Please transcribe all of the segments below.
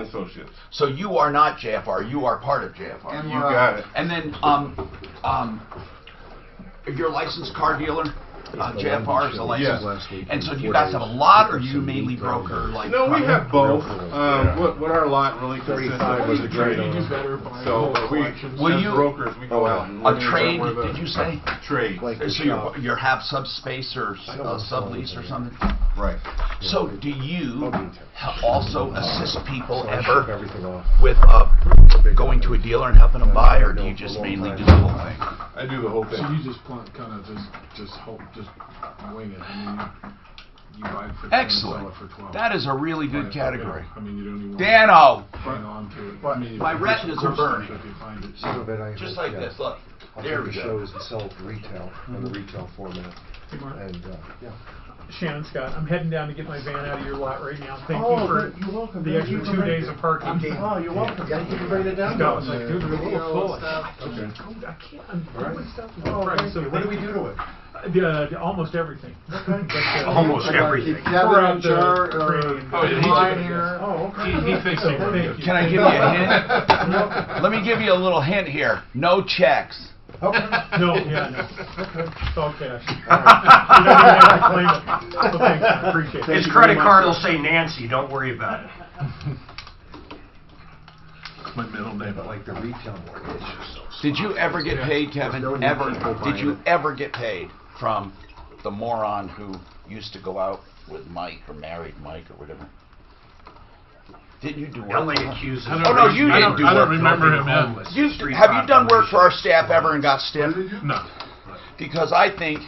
Associates. So you are not JFR. You are part of JFR. You got it. And then, you're a licensed car dealer. JFR is a license. Yes. And so do you guys have a lot, or do you mainly broker? Like no, we have both. What our lot really consists of is a trade. So as brokers, we go out and a trade. Did you say trade? So you have subspace or sublease or something? Right. So do you also assist people ever with going to a dealer and helping them buy, or do you just mainly do the whole thing? I do the whole thing. So you just kind of just wing it. I mean, you buy it for 10, excellent. Sell it for 12. That is a really good category. I mean, you don't even Dano! hang on to it. I mean, My retinas are burning. if you find it. Some of it I Just like this, look. There we go. shows and sell it to retail in the retail format. And yeah. Shannon Scott, I'm heading down to get my van out of your lot right now. Thank Oh, you for you're welcome. the extra 2 days of parking. Oh, you're welcome. Yeah, you can bring it down. No, it's like, dude, we're a little full. Okay. I can't. I'm putting stuff in Oh, the thank you. What do we do to it? almost everything. Almost everything. Throughout the Kevin, here. Oh, okay. He thinks he Thank you. Can I give you a hint? Let me give you a little hint here. No checks. Okay. No, yeah, no. It's all cash. You don't even have to claim it. So thanks, I appreciate it. His credit card will say Nancy, don't worry about it. my middle name. But like the retail mortgage. Did you ever get paid, Kevin? Ever? Did you ever get paid from the moron who used to go out with Mike or married Mike or whatever? Didn't you do work? Don't they accuse him? Oh, no, you didn't do work. I don't remember him, Have you done work for our staff ever and got stiff? No. Because I think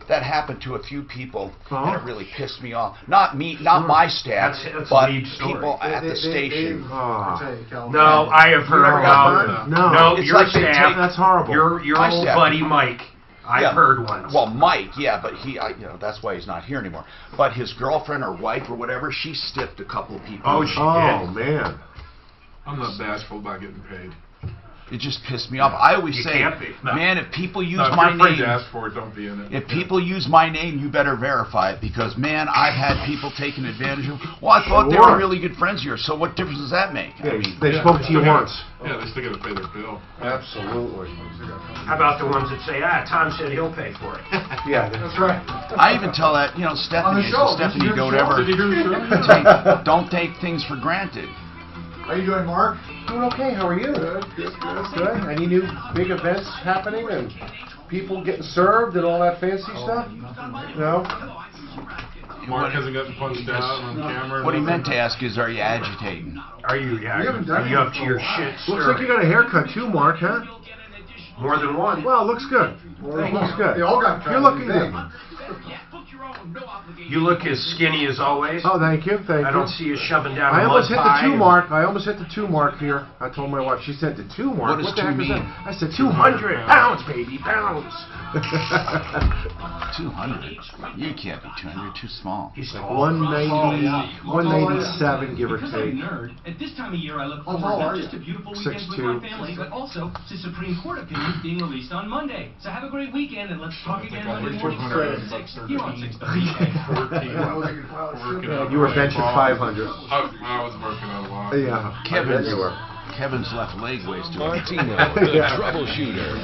that happened to a few people, and it really pissed me off. Not me, not my staff, That's but a deep story. people at the station. No, I have heard got no, It's your like they staff. take- That's horrible. Your My old staff. buddy Mike. I've heard once. Well, Mike, yeah, but that's why he's not here anymore. But his girlfriend or wife or whatever, she stiffed a couple of people. Oh, she did. Man. I'm not bashful about getting paid. It just pissed me off. I always You say, can't be. man, if people use No, if my you're afraid name, to ask for it, don't be in it. if people use my name, you better verify it, because man, I've had people taking advantage of. Well, I thought they were really good friends of yours. So what difference does that make? Yeah, I mean, they spoke to you once. Yeah, they still got to pay their bill. Absolutely. How about the ones that say, Tom said he'll pay for it? Yeah, that's right. I even tell that, Stephanie, go whatever. Did you hear the show? Don't take things for granted. How you doing, Mark? Doing okay. How are you? Good. Any new big events happening and people getting served and all that fancy stuff? No? Mark hasn't gotten punched out on camera. What he meant to ask is, are you agitating? Are you up to your shit, Looks like you got a haircut too, Mark, huh? More than one. Well, looks good. Looks good. They all got You're looking good. You look as skinny as always. Oh, thank you. I don't see you shoving down I a almost mud hit the pie 2 mark. I almost hit the 2 mark here. I told my wife. She said the 2 mark. What does the 2 heck is mean? that? I said 200 pounds, baby, pounds. 200? You can't be 200. You're too small. He's tall. 190, 197, give or take. Nerd. At this time of year, I look Oh, forward how are not just you? to beautiful weekends with my 6'2". family, but also to Supreme Court opinions being released on Monday. So have a great weekend, and let's talk again Monday morning starting at 6 here on 6:30. You were benching 500. I was working a lot. Yeah. Kevin's left leg weighs to Martino, the troubleshooter.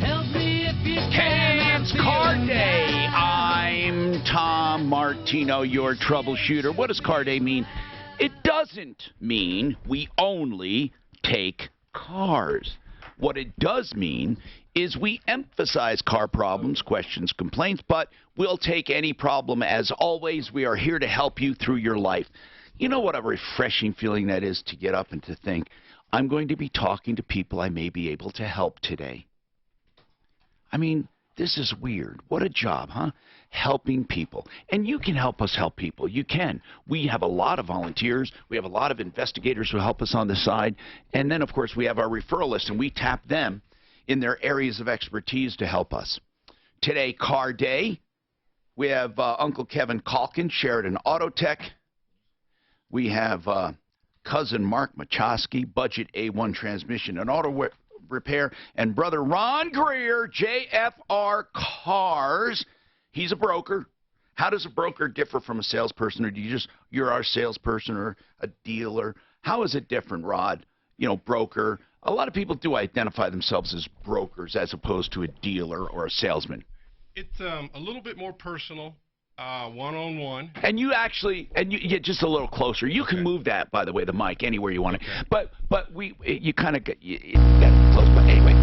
Help me if you can. It's card day. I'm Tom Martino, your troubleshooter. What does card day mean? It doesn't mean we only take cars. What it does mean is we emphasize car problems, questions, complaints, but we'll take any problem. As always, we are here to help you through your life. You know what a refreshing feeling that is, to get up and to think, I'm going to be talking to people I may be able to help today. I mean, this is weird. What a job, huh? Helping people. And you can help us help people. You can. We have a lot of volunteers. We have a lot of investigators who help us on the side. And then, of course, we have our referral list, and we tap them in their areas of expertise to help us. Today, Car Day. We have Uncle Kevin Calkin, Sheridan Auto Tech. We have cousin Mark Machowski, Budget A1 Transmission and Auto Repair, and brother Ron Greer, JFR Cars. He's a broker. How does a broker differ from a salesperson, or do you're our salesperson or a dealer? How is it different, Rod? You know, broker. A lot of people do identify themselves as brokers as opposed to a dealer or a salesman. It's a little bit more personal, one-on-one. And you actually, you get just a little closer. You can move that, by the way, the mic anywhere you want it. But you kind of got close. But anyway,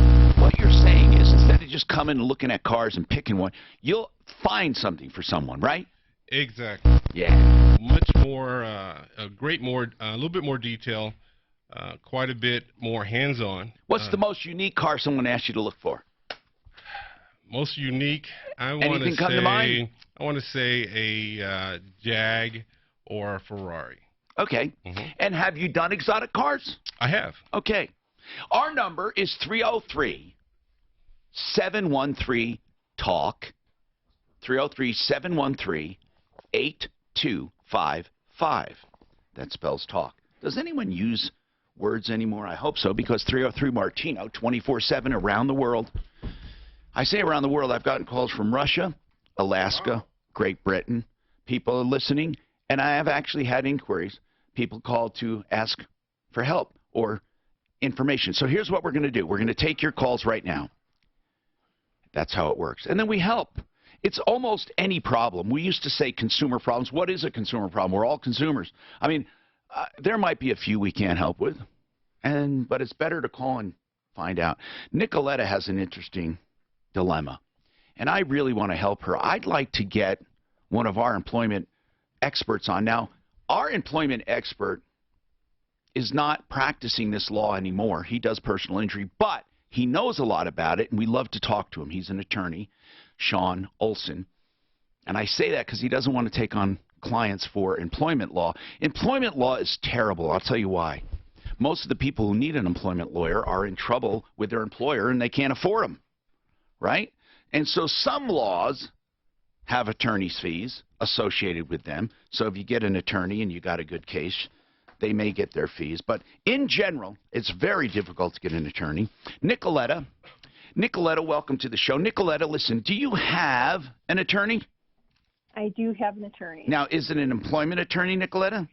what you're saying is instead of just coming and looking at cars and picking one, you'll find something for someone, right? Exactly. Yeah. Much more, a little bit more detail, quite a bit more hands-on. What's the most unique car someone asked you to look for? Most unique, Anything come to mind? I want to say a Jag or a Ferrari. Okay. And have you done exotic cars? I have. Okay. Our number is 303-713-TALK. 303-713-8255. That spells talk. Does anyone use words anymore? I hope so, because 303 Martino, 24/7 around the world. I say around the world. I've gotten calls from Russia, Alaska, Great Britain. People are listening, and I have actually had inquiries. People call to ask for help or information. So here's what we're going to do. We're going to take your calls right now. That's how it works. And then we help. It's almost any problem. We used to say consumer problems. What is a consumer problem? We're all consumers. I mean, there might be a few we can't help with, but it's better to call and find out. Nicoletta has an interesting dilemma, and I really want to help her. I'd like to get one of our employment experts on. Now, our employment expert is not practicing this law anymore. He does personal injury, but he knows a lot about it, and we love to talk to him. He's an attorney, Sean Olson, and I say that because he doesn't want to take on clients for employment law. Employment law is terrible. I'll tell you why. Most of the people who need an employment lawyer are in trouble with their employer, and they can't afford them, right? And so some laws have attorney's fees associated with them. So if you get an attorney and you got a good case, they may get their fees. But in general, it's very difficult to get an attorney. Nicoletta, welcome to the show. Nicoletta, listen, do you have an attorney? I do have an attorney. Now, is it an employment attorney, Nicoletta?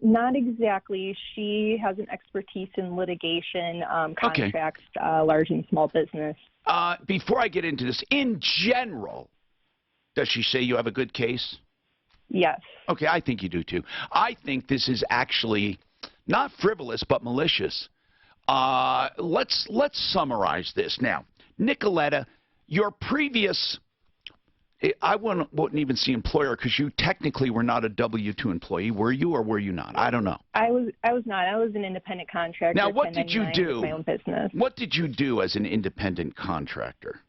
Not exactly. She has an expertise in litigation, contracts, large and small business. Before I get into this, in general, does she say you have a good case? Yes. Okay, I think you do too. I think this is actually not frivolous but malicious. Let's summarize this. Now, Nicoletta, your previous, I wouldn't even see employer because you technically were not a W-2 employee, were you, or were you not? I don't know. I was not. I was an independent contractor. Now, what did you do? My own business. What did you do as an independent contractor?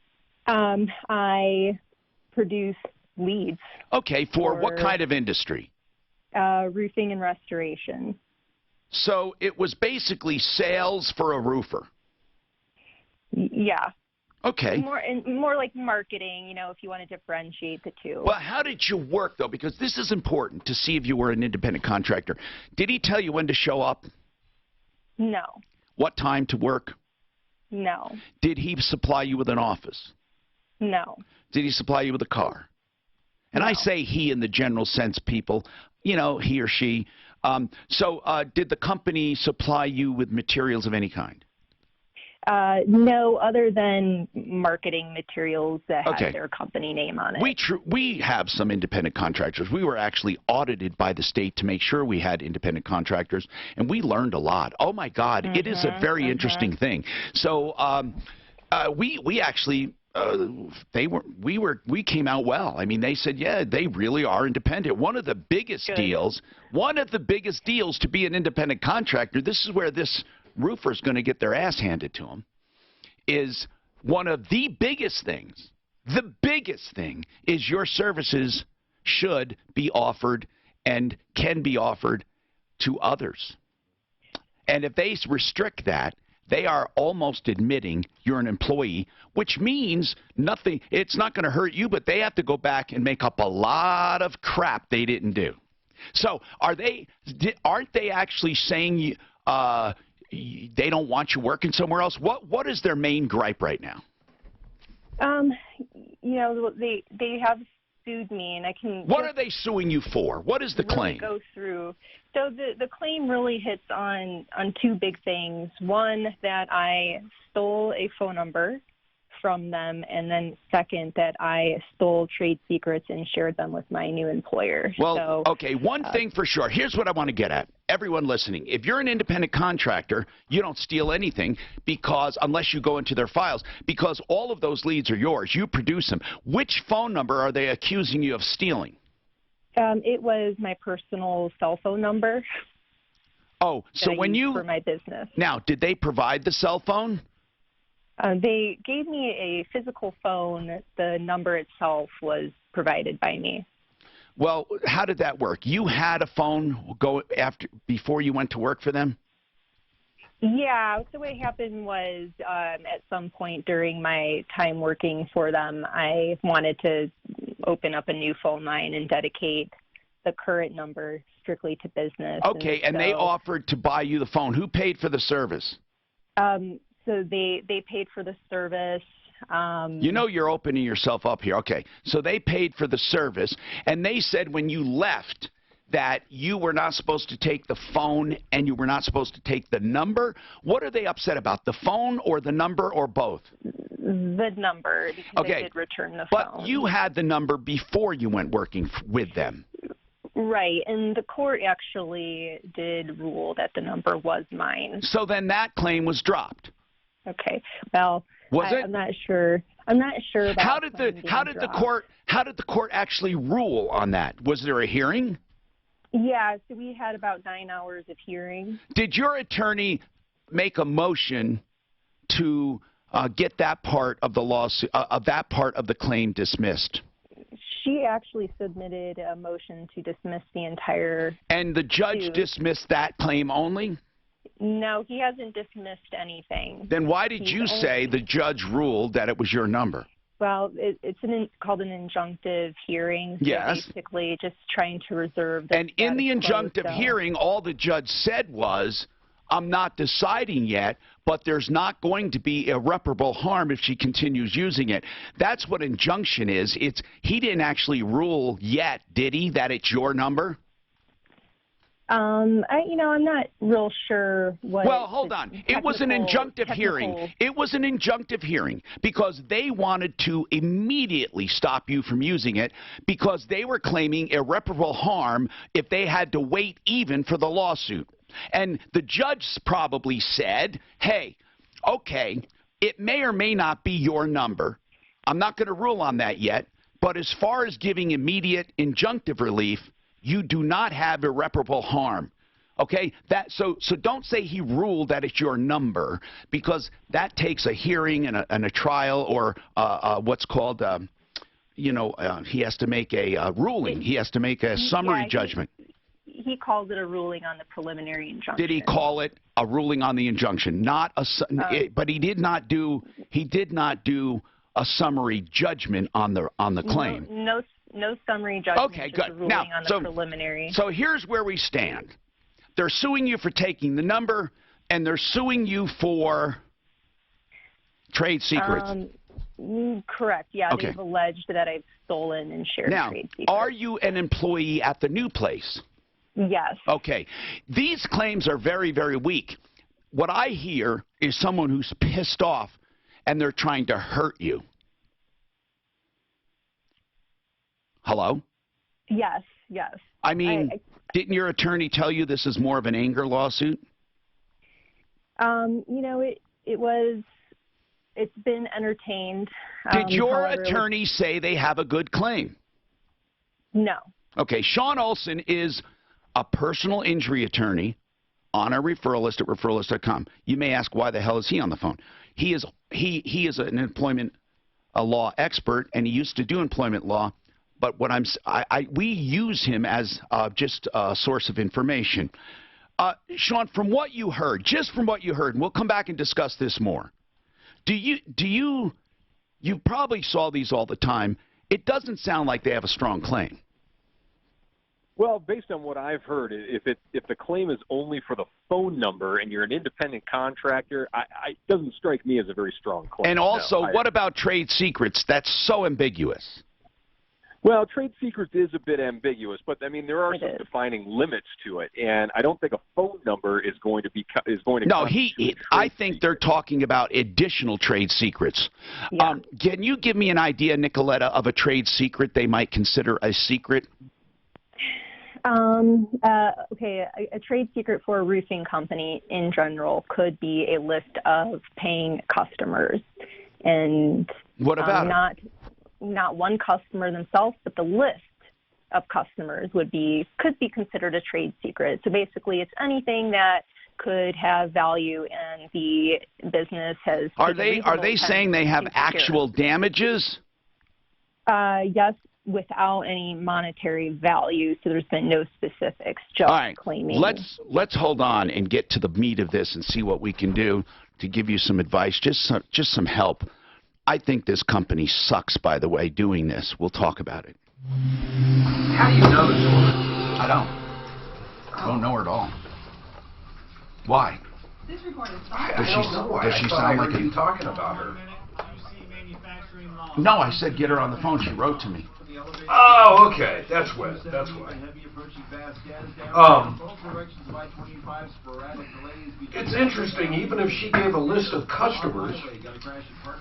I produce leads. Okay, for what kind of industry? Roofing and restoration. So it was basically sales for a roofer. Yeah. Okay. More like marketing, you know, if you want to differentiate the two. Well, how did you work, though? Because this is important to see if you were an independent contractor. Did he tell you when to show up? No. What time to work? No. Did he supply you with an office? No. Did he supply you with a car? And no. I say he in the general sense, people, you know, he or she. So did the company supply you with materials of any kind? No, other than marketing materials that have their company name on it. We have some independent contractors. We were actually audited by the state to make sure we had independent contractors, and we learned a lot. Oh my God, it is a very interesting thing. So we actually. We came out well. I mean, they said, yeah, they really are independent. One of the biggest deals to be an independent contractor, this is where this roofer's going to get their ass handed to them, is one of the biggest things. The biggest thing is your services should be offered and can be offered to others. And if they restrict that, they are almost admitting you're an employee, which means nothing. It's not going to hurt you, but they have to go back and make up a lot of crap they didn't do. So aren't they actually saying they don't want you working somewhere else? What is their main gripe right now? You know, they have sued me, and I can. What are they suing you for? What is the claim? Go through. So the claim really hits on two big things. One, that I stole a phone number from them, and then second, that I stole trade secrets and shared them with my new employer. Well, okay, one thing for sure. Here's what I want to get at. Everyone listening, if you're an independent contractor, you don't steal anything because unless you go into their files, because all of those leads are yours. You produce them. Which phone number are they accusing you of stealing? It was my personal cell phone number. Oh, so when you for my business. Now, did they provide the cell phone? They gave me a physical phone. The number itself was provided by me. Well, how did that work? You had a phone before you went to work for them? Yeah, so what happened was at some point during my time working for them, I wanted to open up a new phone line and dedicate the current number strictly to business. Okay, and they offered to buy you the phone. Who paid for the service? So they paid for the service. You know you're opening yourself up here. Okay, so they paid for the service, and they said when you left that you were not supposed to take the phone and you were not supposed to take the number. What are they upset about, the phone or the number or both? The number, because they did return the phone. But you had the number before you went working with them. Right, and the court actually did rule that the number was mine. So then that claim was dropped. Okay. Well, I'm not sure. I'm not sure about how did the court actually rule on that? Was there a hearing? Yeah, so we had about 9 hours of hearing. Did your attorney make a motion to get that part of the lawsuit, that part of the claim dismissed? She actually submitted a motion to dismiss the entire. And the judge dismissed that claim only? No, he hasn't dismissed anything. Then why did you say the judge ruled that it was your number? Well, it's called an injunctive hearing. So yes. Basically, just trying to reserve the. And in the injunctive hearing, all the judge said was, I'm not deciding yet, but there's not going to be irreparable harm if she continues using it. That's what injunction is. He didn't actually rule yet, did he, that it's your number? I'm not real sure what. Well, hold on. It was an injunctive hearing. It was an injunctive hearing because they wanted to immediately stop you from using it because they were claiming irreparable harm if they had to wait even for the lawsuit. And the judge probably said, hey, okay, it may or may not be your number. I'm not going to rule on that yet. But as far as giving immediate injunctive relief, you do not have irreparable harm. Okay? So don't say he ruled that it's your number because that takes a hearing and a trial or what's called, he has to make a ruling. He has to make a summary judgment. He called it a ruling on the preliminary injunction. Did he call it a ruling on the injunction? But he did not do a summary judgment on the claim. No summary judgment. Okay, just good. A ruling Now, on the preliminary. So here's where we stand. They're suing you for taking the number, and they're suing you for trade secrets. Correct. Yeah, okay. They've alleged that I've stolen and shared trade secrets. Now, are you an employee at the new place? Yes. Okay. These claims are very, very weak. What I hear is someone who's pissed off, and they're trying to hurt you. Hello? Yes. I mean, didn't your attorney tell you this is more of an anger lawsuit? It's been entertained. Did your attorney say they have a good claim? No. Okay, Sean Olson is a personal injury attorney on our referral list at referralist.com. You may ask, why the hell is he on the phone? He is an employment law expert, and he used to do employment law. But we use him as just a source of information. Sean, from what you heard, and we'll come back and discuss this more. You probably saw these all the time. It doesn't sound like they have a strong claim. Well, based on what I've heard, if the claim is only for the phone number and you're an independent contractor, it doesn't strike me as a very strong claim. And also, what about trade secrets? That's so ambiguous. Well, trade secrets is a bit ambiguous, but I mean there are It some is. defining limits to it, and I don't think a phone number is going to No, constitute a I trade think secret. they're talking about additional trade secrets. Yeah. Can you give me an idea, Nicoletta, of a trade secret they might consider a secret? Okay, a trade secret for a roofing company in general could be a list of paying customers, and What about it? not one customer themselves, but the list of customers could be considered a trade secret. So basically, it's anything that could have value and the business has. Are they saying they have actual damages? Yes, without any monetary value. So there's been no specifics. Just All right, claiming. let's hold on and get to the meat of this and see what we can do to give you some advice, just some help. I think this company sucks, by the way, doing this. We'll talk about it. How do you know this woman? I don't know her at all. Why? I Does she sound like you talking about her? No, I said get her on the phone. She wrote to me. Oh, okay. That's why. It's interesting. Even if she gave a list of customers,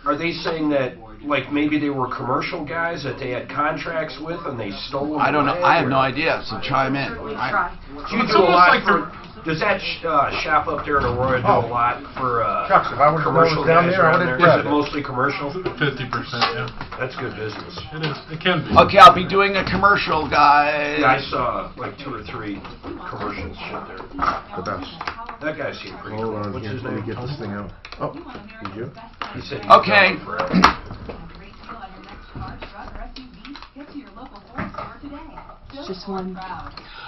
are they saying that, like, maybe they were commercial guys that they had contracts with and they stole them? I don't know. away, I have or- no idea. So chime in. Do you do a lot for? Does that shop up there in Aurora do a lot for Shucks, if I was commercial down guys there, I around would've there? grabbed Is it it. mostly commercial? 50%, yeah. That's good business. It is. It can be. Okay, I'll be doing a commercial, guys. Yeah, I saw like 2 or 3 commercials shit there. The best. That guy seemed pretty Hold cool. on What's here. his Let me name? get this thing out. Oh, did you? He said he Okay. Just one.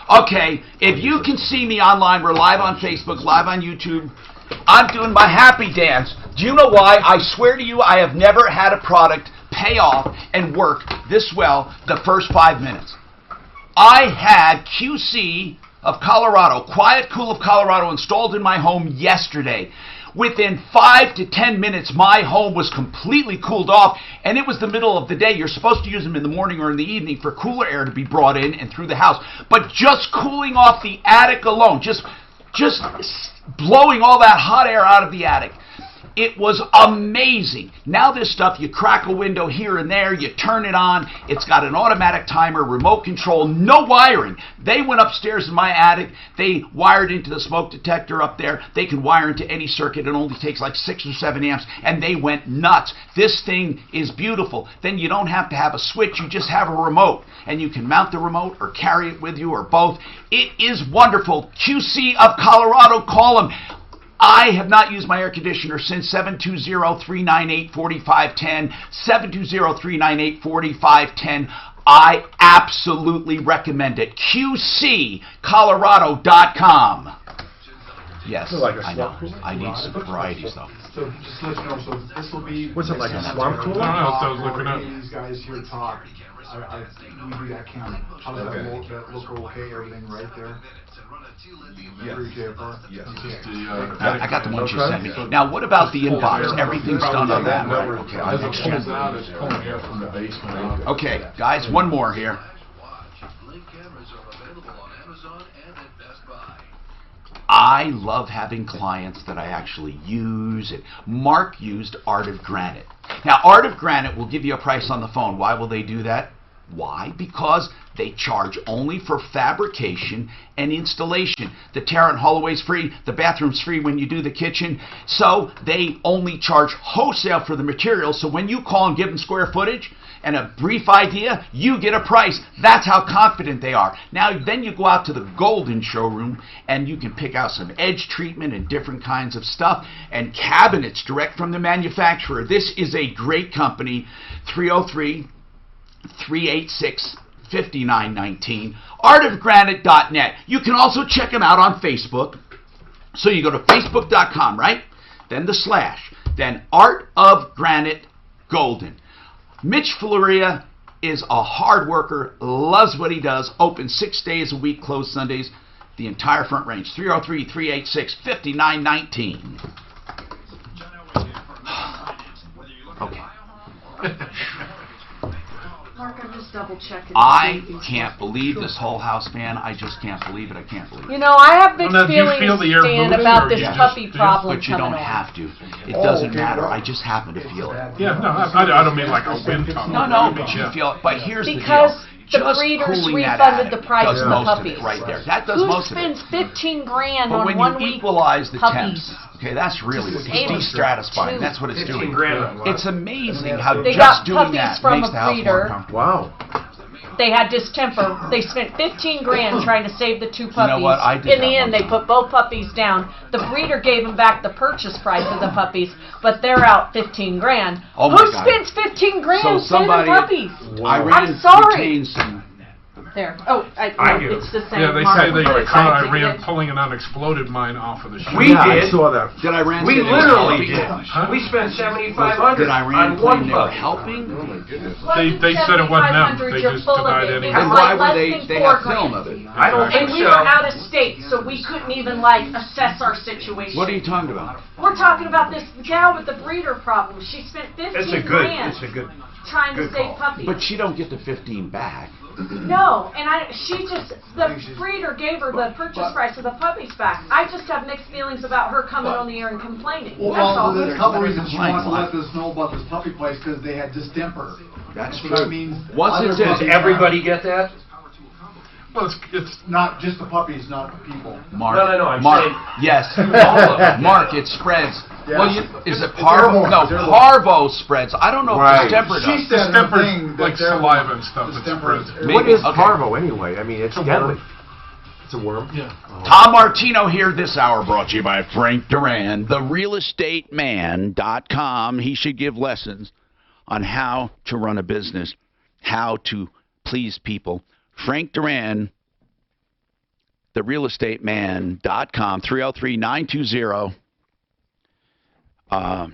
Okay, if you can see me online, we're live on Facebook, live on YouTube. I'm doing my happy dance. Do you know why? I swear to you, I have never had a product pay off and work this well the first 5 minutes. I had QC of Colorado, Quiet Cool of Colorado, installed in my home yesterday. Within 5 to 10 minutes, my home was completely cooled off, and it was the middle of the day. You're supposed to use them in the morning or in the evening for cooler air to be brought in and through the house. But just cooling off the attic alone, just blowing all that hot air out of the attic, it was amazing. Now this stuff, you crack a window here and there, you turn it on, it's got an automatic timer, remote control, no wiring. They went upstairs in my attic, they wired into the smoke detector up there, they can wire into any circuit, it only takes like 6 or 7 amps, and they went nuts. This thing is beautiful. Then you don't have to have a switch, you just have a remote, and you can mount the remote or carry it with you or both. It is wonderful. QC of Colorado, call them. I have not used my air conditioner since 720-398-4510, 720-398-4510. I absolutely recommend it. QCcolorado.com. Yes, I know. I need some varieties, though. So just let you know, so this will be. What's it, like a swamp cooler? I don't know, so I was looking up. These guys here talk. We do that county. How does that local okay, everything right there? Yes. Yes. I got the ones you sent me. Now, what about the inbox? Everything's done on that, right? Okay, As it pulls out, it's pulling air from the basement. Okay, guys, one more here. I love having clients that I actually use it. Mark used Art of Granite. Now, Art of Granite will give you a price on the phone. Why will they do that? Why? Because they charge only for fabrication and installation. The Tarrant hallway's free, the bathroom's free when you do the kitchen. So they only charge wholesale for the material. So when you call and give them square footage and a brief idea, you get a price. That's how confident they are. Now then you go out to the Golden showroom and you can pick out some edge treatment and different kinds of stuff and cabinets direct from the manufacturer. This is a great company. 303-386-5919, artofgranite.net. You can also check them out on Facebook. So you go to facebook.com, right? Then the / then Art of Granite Golden. Mitch Floria is a hard worker, loves what he does, open 6 days a week, closed Sundays, the entire Front Range. 303-386-5919. Mark, Okay. I'm just double check it. I can't believe this whole house ban. I just can't believe it. I can't believe it. You know, I have mixed Well, now, do you feel feelings, that you're Stan, moving, about or this you just- puppy do you- problem But you coming don't on. have to. It doesn't matter. I just happen to feel it. Yeah, no, I don't mean like a wind tunnel. No, but you feel it. But here's Because the deal. the Just breeders cooling that refunded attic the price does of the most of puppies. it right there. That does Who most of it. spends 15 grand But on when 1 you week equalize the puppies? temps, okay, that's really what Eight it's or de-stratifying. two. That's what it's 15 doing. grand on what? It's amazing how They just got doing puppies that from makes a the house breeder. more comfortable. Wow. They had distemper. They spent 15 grand trying to save the 2 puppies. know what? I did In that the end, one they time. put both puppies down. The breeder gave them back the purchase price of the puppies, but they're out 15 grand. Oh my Who God. spends 15 grand So saving somebody, puppies? Iran sorry. retained some. There. Oh, I do. it's the same. Yeah, they Mark, say they we're caught trying to Iran get- pulling an unexploded mine off of the ship. We Yeah, I did. saw that. Did Iran We say they were literally helping? did. We spent $7,500 Did Iran on claim one they were puppy. helping? Oh my goodness. They said it wasn't them. 7,500, They you're just full of denied it. any. It Then was why like were less they? than They 4 have film grand. of it. I don't And think we so. were out of state, so we couldn't even like assess our situation. What are you talking about? We're talking about this gal with the breeder problem. She spent 15 It's a good. grand It's a good. trying to good save call. puppies. But she don't get the 15 back. No, and the breeder gave her the purchase price of the puppies back. I just have mixed feelings about her coming on the air and complaining. Well, That's all. there's a couple reasons she Complain. wants to let us know about this puppy place, because they had distemper. That's So true. that means Once other it's in, Does puppies everybody get that? Well, it's not just the puppies, not the people. Mark. No, I'm Mark. saying- Yes. All of them. Mark, it spreads. Yeah. Well, is it It's parvo? airborne. No, It's airborne. parvo spreads. I don't know Right. if distemper She does. said her distemper's thing that like they're- saliva and stuff. It distemper spreads. is- Maybe. What is Okay. parvo anyway? I mean, it's a deadly. worm. It's a worm? Yeah. Tom Martino here this hour, brought to you by Frank Duran, therealestateman.com. He should give lessons on how to run a business, how to please people. Frank Duran, therealestateman.com, 303-920. Why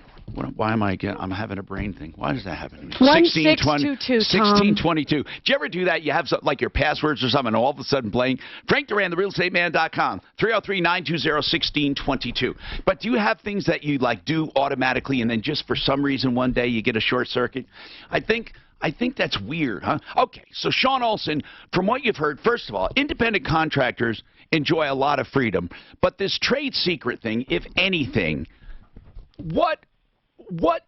am I again? I'm having a brain thing. Why does that happen to me? 1622, Tom. 1622. Do you ever do that? You have like your passwords or something, and all of a sudden blank. Frank Duran, therealestateman.com, 303-920-1622. But do you have things that you like do automatically, and then just for some reason one day you get a short circuit? I think that's weird, huh? Okay, so Sean Olson, from what you've heard, first of all, independent contractors enjoy a lot of freedom, but this trade secret thing, if anything, what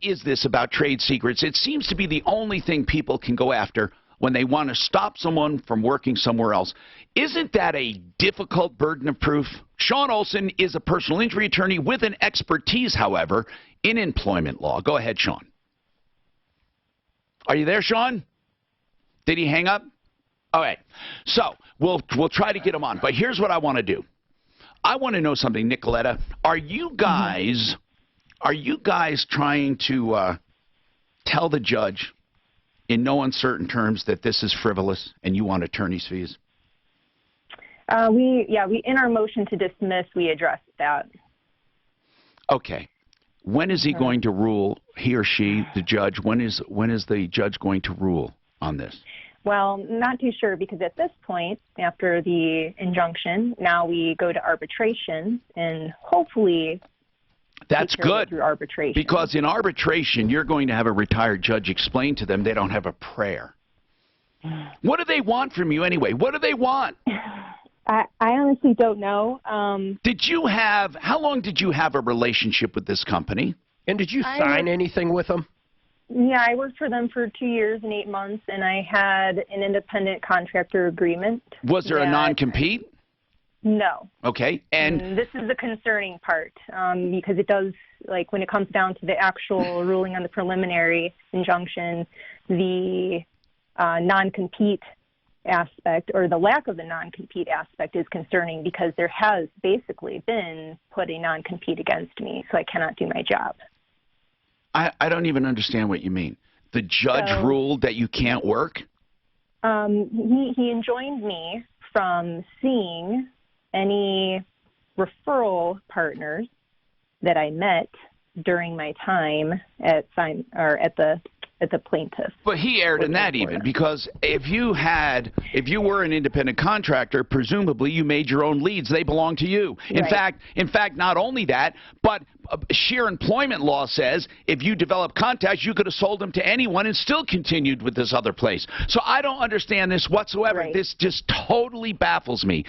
is this about trade secrets? It seems to be the only thing people can go after when they want to stop someone from working somewhere else. Isn't that a difficult burden of proof? Sean Olson is a personal injury attorney with an expertise, however, in employment law. Go ahead, Sean. Are you there, Sean? Did he hang up? All right. So we'll try to get him on. But here's what I want to do. I want to know something, Nicoletta. Are you guys trying to tell the judge in no uncertain terms that this is frivolous and you want attorney's fees? We in our motion to dismiss, we addressed that. Okay. When is he going to rule, he or she, the judge, when is the judge going to rule on this? Well, not too sure, because at this point, after the injunction, now we go to arbitration, and hopefully That's good. through arbitration. Because in arbitration, you're going to have a retired judge explain to them they don't have a prayer. What do they want from you anyway? What do they want? I honestly don't know. How long did you have a relationship with this company? And did you sign anything with them? Yeah, I worked for them for 2 years and 8 months, and I had an independent contractor agreement. Was there a non-compete? No. Okay. And this is the concerning part, because it does, like, when it comes down to the actual ruling on the preliminary injunction, the non-compete aspect, or the lack of the non-compete aspect, is concerning, because there has basically been put a non-compete against me, so I cannot do my job. I don't even understand what you mean. The judge ruled that you can't work? He enjoined me from seeing any referral partners that I met during my time at the at the plaintiff. But he erred in that even, because if you were an independent contractor, presumably you made your own leads. They belong to you. In fact, not only that, but sheer employment law says if you develop contacts, you could have sold them to anyone and still continued with this other place. So I don't understand this whatsoever. This just totally baffles me.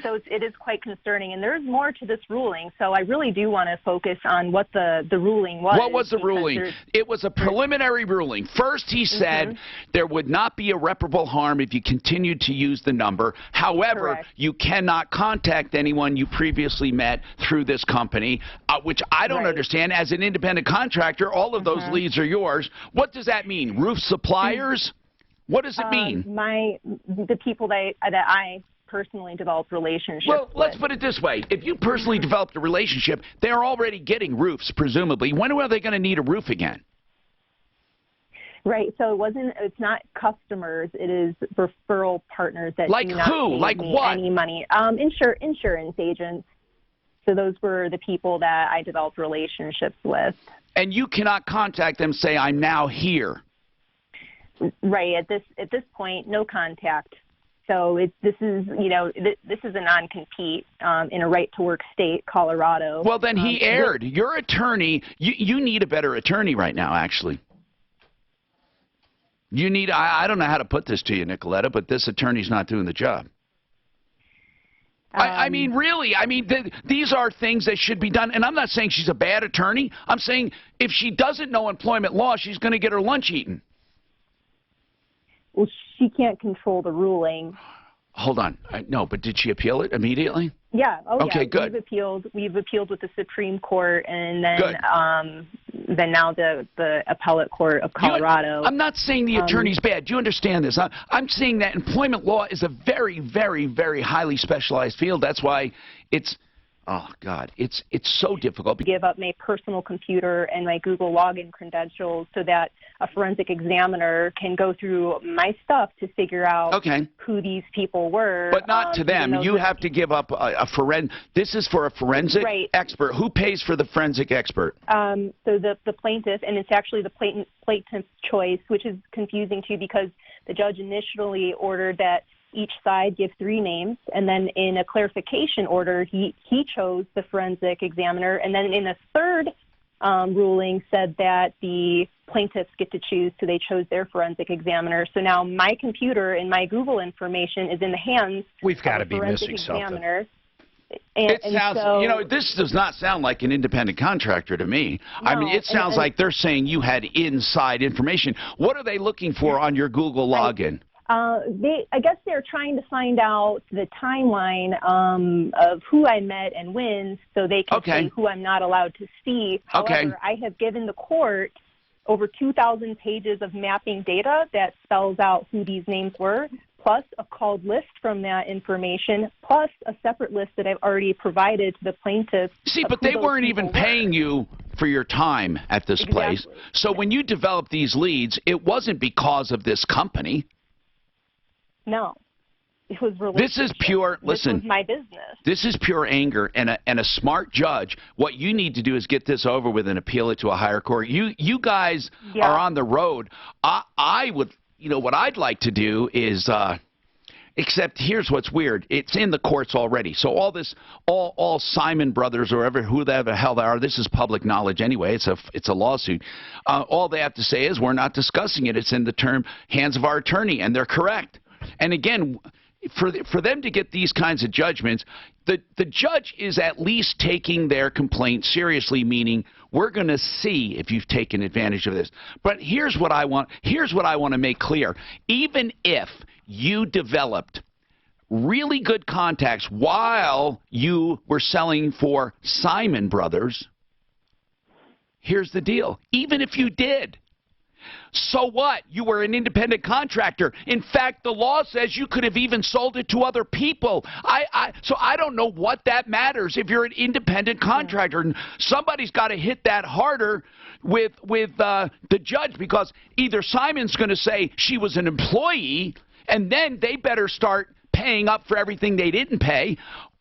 So it is quite concerning, and there's more to this ruling. So I really do want to focus on what the ruling was. What was the ruling? It was a preliminary ruling. First, he said there would not be irreparable harm if you continued to use the number. However, you cannot contact anyone you previously met through this company, which I don't understand. As an independent contractor, all of those leads are yours. What does that mean? Roof suppliers? What does it mean? The people that I personally developed relationships with. Well, let's put it this way. If you personally developed a relationship, they're already getting roofs, presumably. When are they going to need a roof again? Right. So it's not customers. It is referral partners that like do not who? pay Like me what? any money. Insurance agents. So those were the people that I developed relationships with. And you cannot contact them, say, I'm now here. Right. At this point, no contact. So this is a non-compete in a right-to-work state, Colorado. Well, then he erred. Your attorney, you need a better attorney right now, actually. You need, I don't know how to put this to you, Nicoletta, but this attorney's not doing the job. I mean, really, these are things that should be done. And I'm not saying she's a bad attorney. I'm saying if she doesn't know employment law, she's going to get her lunch eaten. Well, she can't control the ruling. Hold on. No, but did she appeal it immediately? Yeah. Oh, okay, yeah. Good. We've appealed with the Supreme Court, and then now the Appellate Court of Colorado. I'm not saying the attorney's bad. Do you understand this? I'm saying that employment law is a very, very, very highly specialized field. That's why it's. Oh, God, it's so difficult. To give up my personal computer and my Google login credentials so that a forensic examiner can go through my stuff to figure out who these people were. But not to them. You have to give up a forensic. This is for a forensic expert. Who pays for the forensic expert? So the plaintiff, and it's actually the plaintiff's choice, which is confusing too because the judge initially ordered that each side give 3 names, and then in a clarification order, he chose the forensic examiner, and then in a third ruling said that the plaintiffs get to choose, so they chose their forensic examiner. So now my computer and my Google information is in the hands We've got to of be forensic missing examiner. Something. This does not sound like an independent contractor to me. No, I mean, it sounds like they're saying you had inside information. What are they looking for on your Google login? I guess they're trying to find out the timeline of who I met and when, so they can see who I'm not allowed to see. However, I have given the court over 2,000 pages of mapping data that spells out who these names were, plus a called list from that information, plus a separate list that I've already provided to the plaintiffs. See, but they weren't even paying you for your time at this place. So when you developed these leads, it wasn't because of this company. No, it was This is pure. Listen, this was my business. This is pure anger, and a smart judge. What you need to do is get this over with and appeal it to a higher court. You guys are on the road. I would, what I'd like to do is. Except here's what's weird. It's in the courts already. So all Simon Brothers or who the hell they are, this is public knowledge anyway. It's a lawsuit. All they have to say is we're not discussing it. It's in the hands of our attorney, and they're correct. And again, for them to get these kinds of judgments, the judge is at least taking their complaint seriously, meaning we're going to see if you've taken advantage of this. But here's what I want to make clear. Even if you developed really good contacts while you were selling for Simon Brothers, here's the deal. Even if you did, so what? You were an independent contractor. In fact, the law says you could have even sold it to other people. So I don't know what that matters if you're an independent contractor. And somebody's got to hit that harder with the judge, because either Simon's going to say she was an employee, and then they better start paying up for everything they didn't pay,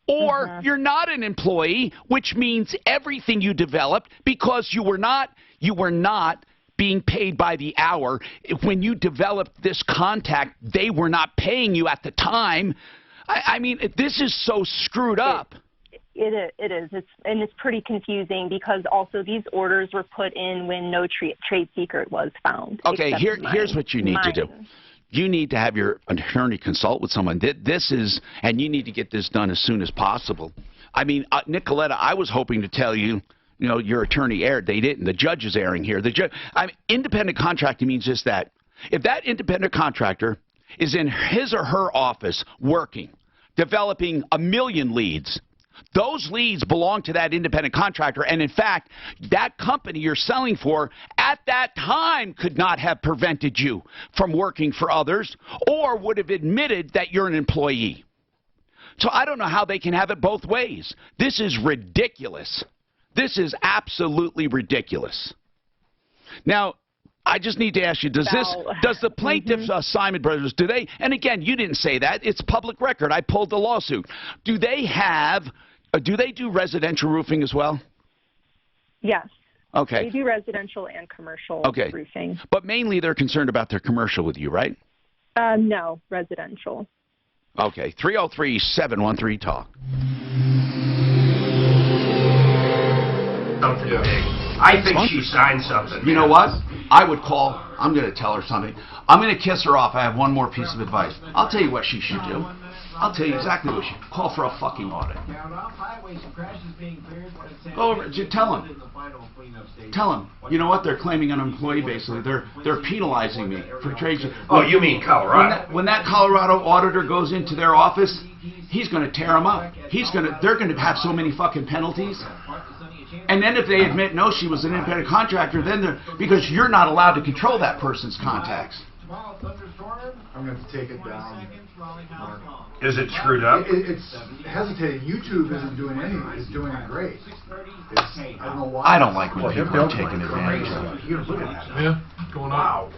or you're not an employee, which means everything you developed, because you were not being paid by the hour. When you developed this contact, they were not paying you at the time. I mean, this is so screwed up. It is. It's pretty confusing because also these orders were put in when no trade secret was found. Okay, here's what you need to do. You need to have your attorney consult with someone. This is, and you need to get this done as soon as possible. I mean, Nicoletta, I was hoping to tell you, you know, your attorney aired. They didn't. The judge is airing here. Independent contracting means just that. If that independent contractor is in his or her office working, developing 1 million leads, those leads belong to that independent contractor, and in fact, that company you're selling for at that time could not have prevented you from working for others or would have admitted that you're an employee. So I don't know how they can have it both ways. This is ridiculous. This is absolutely ridiculous. Now, I just need to ask you, does the plaintiffs, Simon Brothers, do they, and again, you didn't say that, it's public record, I pulled the lawsuit. Do they do residential roofing as well? Yes. Okay. They do residential and commercial roofing. But mainly they're concerned about their commercial with you, right? No, residential. Okay, 303-713-TALK. Something big. I think she signed something. You know what? I would call. I'm going to tell her something. I'm going to kiss her off. I have one more piece of advice. I'll tell you what she should do. I'll tell you exactly what she should call for a fucking audit. Go over. Tell him. Tell him. You know what? They're claiming an employee basically. They're penalizing me for trade. Oh, you mean Colorado? When that Colorado auditor goes into their office, he's going to tear them up. They're going to have so many fucking penalties. And then if they admit, no, she was an independent contractor, then because you're not allowed to control that person's contacts. I'm going to take it down. Is it screwed up? It's hesitating. YouTube isn't doing anything. It's doing it great. I don't know why. I don't like when people are taking advantage of it. You're looking at it. Yeah, going on. Wow.